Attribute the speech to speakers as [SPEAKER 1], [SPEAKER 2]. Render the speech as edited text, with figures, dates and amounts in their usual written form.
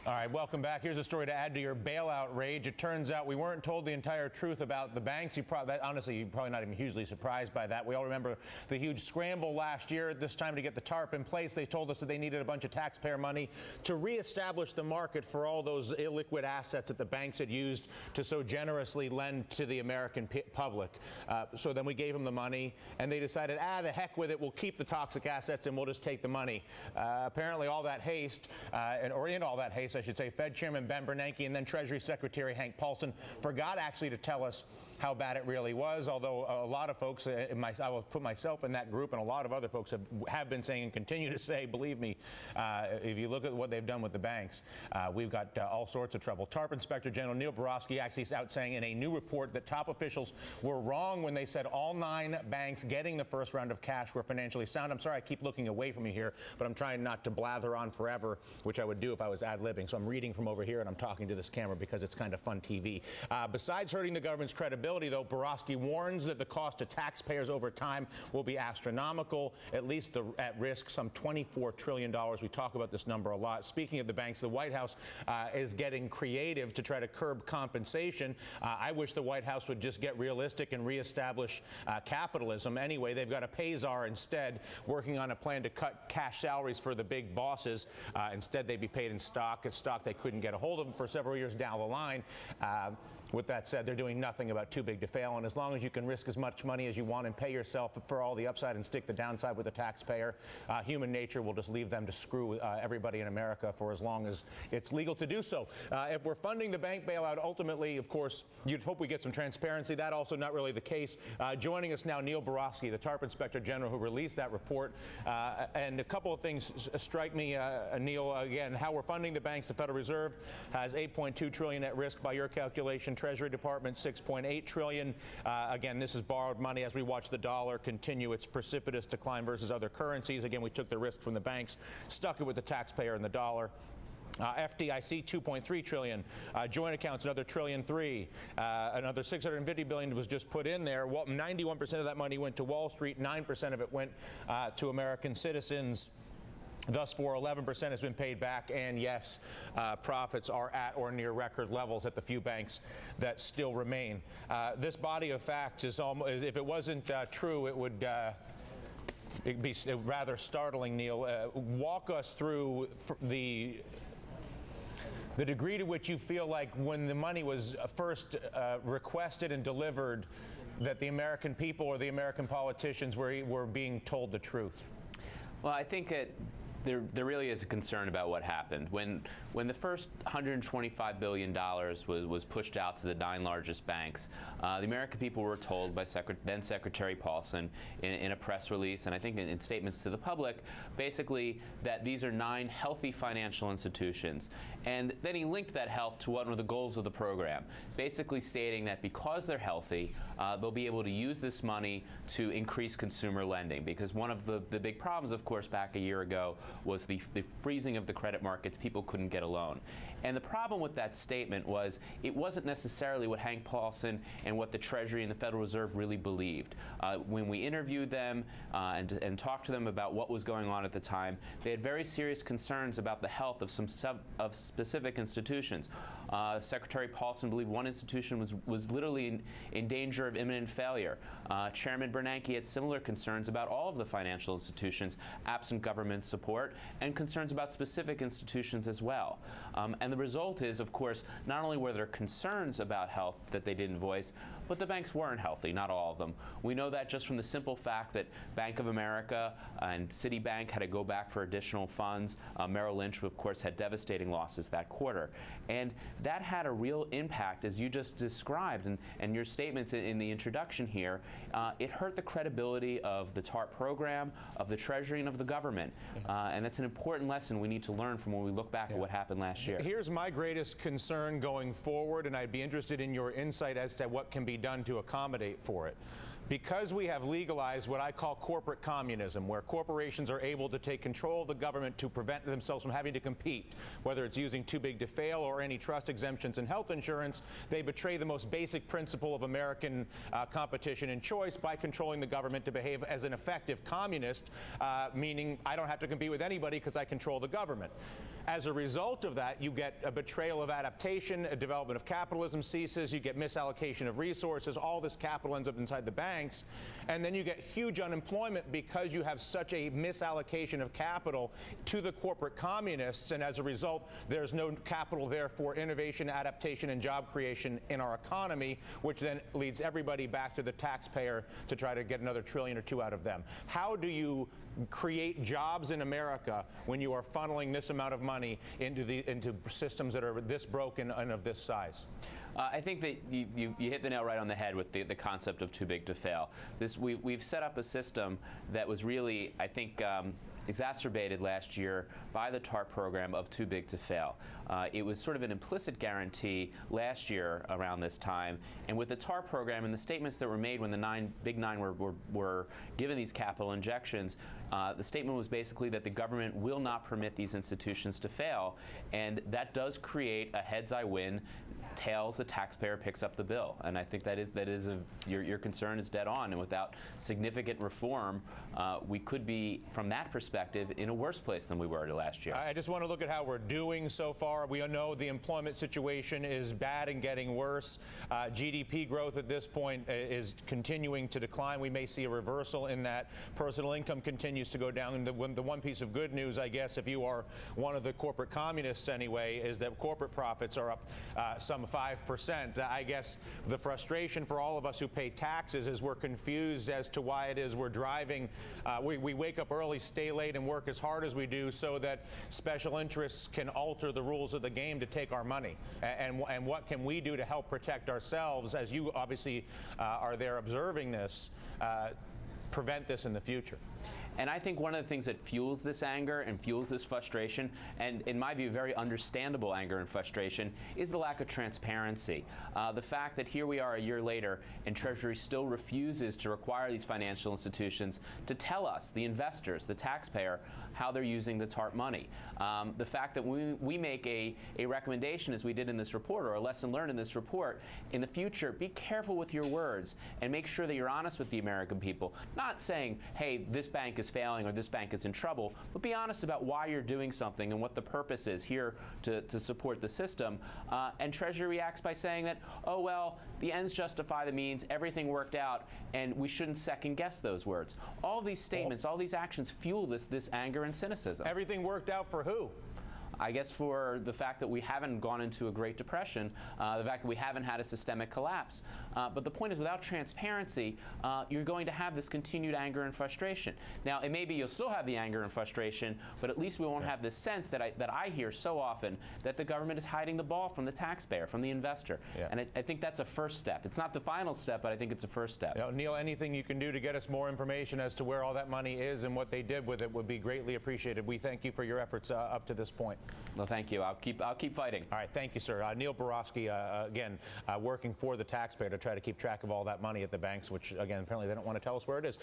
[SPEAKER 1] All right, welcome back. Here's a story to add to your bailout rage. It turns out we weren't told the entire truth about the banks. Honestly, you're probably not even hugely surprised by that. We all remember the huge scramble last year at this time to get the Tarp in place. They told us that they needed a bunch of taxpayer money to reestablish the market for all those illiquid assets that the banks had used to so generously lend to the American public. So then we gave them the money, and they decided, the heck with it. We'll keep the toxic assets, and we'll just take the money. Apparently, all that haste, or in all that haste, I should say, Fed Chairman Ben Bernanke and then Treasury Secretary Hank Paulson forgot actually to tell us how bad it really was, although a lot of folks, I will put myself in that group, and a lot of other folks have been saying and continue to say, believe me, if you look at what they've done with the banks, we've got all sorts of trouble. Tarp Inspector General Neil Barofsky actually is out saying in a new report that top officials were wrong when they said all 9 banks getting the first round of cash were financially sound. I'm sorry I keep looking away from you here, but I'm trying not to blather on forever, which I would do if I was ad-libbing. So I'm reading from over here and I'm talking to this camera because it's kind of fun TV. Besides hurting the government's credibility, though, Barofsky warns that the cost to taxpayers over time will be astronomical, at least at risk some $24 trillion. We talk about this number a lot. Speaking of the banks, the White House is getting creative to try to curb compensation. I wish the White House would just get realistic and reestablish capitalism. Anyway, they've got a pay czar instead working on a plan to cut cash salaries for the big bosses. Instead, they'd be paid in stock, a stock they couldn't get a hold of for several years down the line. With that said, they're doing nothing about too big to fail, and as long as you can risk as much money as you want and pay yourself for all the upside and stick the downside with the taxpayer, human nature will just leave them to screw everybody in America for as long as it's legal to do so. If we're funding the bank bailout, ultimately, of course, you'd hope we get some transparency. That also not really the case. Joining us now, Neil Barofsky, the Tarp Inspector General who released that report. And a couple of things strike me, Neil, again, how we're funding the banks. The Federal Reserve has $8.2 trillion at risk by your calculation. Treasury Department, $6.8 trillion. Again, this is borrowed money as we watch the dollar continue its precipitous decline versus other currencies. Again, we took the risk from the banks, stuck it with the taxpayer and the dollar. FDIC, $2.3 trillion. Joint accounts, another $1.3 trillion. Another $650 billion was just put in there. 91% of that money went to Wall Street. 9% of it went to American citizens. Thus far, 11% has been paid back, and yes, profits are at or near record levels at the few banks that still remain. This body of facts is almost, if it wasn't true, it would it'd be rather startling, Neil. Walk us through the degree to which you feel like when the money was first requested and delivered, that the American people or the American politicians were being told the truth.
[SPEAKER 2] Well, I think that there really is a concern about what happened. When the first $125 billion was pushed out to the 9 largest banks, the American people were told by then Secretary Paulson in a press release, and I think in statements to the public, basically that these are 9 healthy financial institutions. And then he linked that health to one of the goals of the program, basically stating that because they're healthy, they'll be able to use this money to increase consumer lending. Because one of the big problems, of course, back a year ago was the freezing of the credit markets. People couldn't get a loan. And the problem with that statement was it wasn't necessarily what Hank Paulson and what the Treasury and the Federal Reserve really believed. When we interviewed them and talked to them about what was going on at the time, they had very serious concerns about the health of some specific institutions. Secretary Paulson believed one institution was literally in danger of imminent failure. Chairman Bernanke had similar concerns about all of the financial institutions absent government support, and concerns about specific institutions as well. And the result is, of course, not only were there concerns about health that they didn't voice, but the banks weren't healthy, not all of them. We know that just from the simple fact that Bank of America and Citibank had to go back for additional funds. Merrill Lynch, of course, had devastating losses that quarter. And that had a real impact, as you just described, and your statements in the introduction here. It hurt the credibility of the Tarp program, of the Treasury, and of the government. And that's an important lesson we need to learn from when we look back at what happened last year.
[SPEAKER 1] Here's my greatest concern going forward, and I'd be interested in your insight as to what can be done to accommodate for it. Because we have legalized what I call corporate communism, where corporations are able to take control of the government to prevent themselves from having to compete, whether it's using too big to fail or any trust exemptions in health insurance, they betray the most basic principle of American competition and choice by controlling the government to behave as an effective communist, meaning I don't have to compete with anybody because I control the government. As a result of that, you get a betrayal of adaptation, a development of capitalism ceases, you get misallocation of resources, all this capital ends up inside the banks, and then you get huge unemployment because you have such a misallocation of capital to the corporate communists, and as a result, there's no capital there for innovation, adaptation, and job creation in our economy, which then leads everybody back to the taxpayer to try to get another trillion or two out of them. How do you create jobs in America when you are funneling this amount of money into systems that are this broken and of this size?
[SPEAKER 2] I think that you hit the nail right on the head with the concept of too big to fail. We've set up a system that was really, I think, exacerbated last year by the Tarp program of too big to fail. It was sort of an implicit guarantee last year around this time, and with the Tarp program and the statements that were made when the big nine were given these capital injections, the statement was basically that the government will not permit these institutions to fail, and that does create a heads I win, tails the taxpayer picks up the bill. And I think your concern is dead on, and without significant reform, we could be, from that perspective, in a worse place than we were last year.
[SPEAKER 1] I just want to look at how we're doing so far. We know the employment situation is bad and getting worse. GDP growth at this point is continuing to decline. We may see a reversal in that. Personal income continues to go down. And the one piece of good news, I guess, if you are one of the corporate communists anyway, is that corporate profits are up some 5%. I guess the frustration for all of us who pay taxes is we're confused as to why it is we're driving. We wake up early, stay late, and work as hard as we do so that special interests can alter the rules of the game to take our money. And what can we do to help protect ourselves, as you obviously are there observing this, prevent this in the future?
[SPEAKER 2] And I think one of the things that fuels this anger and fuels this frustration, and in my view, very understandable anger and frustration, is the lack of transparency. The fact that here we are a year later and Treasury still refuses to require these financial institutions to tell us, the investors, the taxpayer, how they're using the Tarp money. The fact that we make a recommendation, as we did in this report, or a lesson learned in this report, in the future, be careful with your words and make sure that you're honest with the American people. Not saying, hey, this bank is failing or this bank is in trouble, but be honest about why you're doing something and what the purpose is here to support the system. And Treasury reacts by saying that, oh, well, the ends justify the means, everything worked out, and we shouldn't second guess those words. All these statements, all these actions fuel this anger and cynicism.
[SPEAKER 1] Everything worked out for who?
[SPEAKER 2] I guess for the fact that we haven't gone into a Great Depression, the fact that we haven't had a systemic collapse. But the point is, without transparency, you're going to have this continued anger and frustration. Now, it may be you'll still have the anger and frustration, but at least we won't have this sense that I hear so often that the government is hiding the ball from the taxpayer, from the investor. Yeah. And I think that's a first step. It's not the final step, but I think it's a first step.
[SPEAKER 1] Neil, anything you can do to get us more information as to where all that money is and what they did with it would be greatly appreciated. We thank you for your efforts up to this point.
[SPEAKER 2] Well, thank you. I'll keep fighting.
[SPEAKER 1] All right, thank you, sir. Neil Barofsky, again, working for the taxpayer to try to keep track of all that money at the banks, which, again, apparently they don't want to tell us where it is.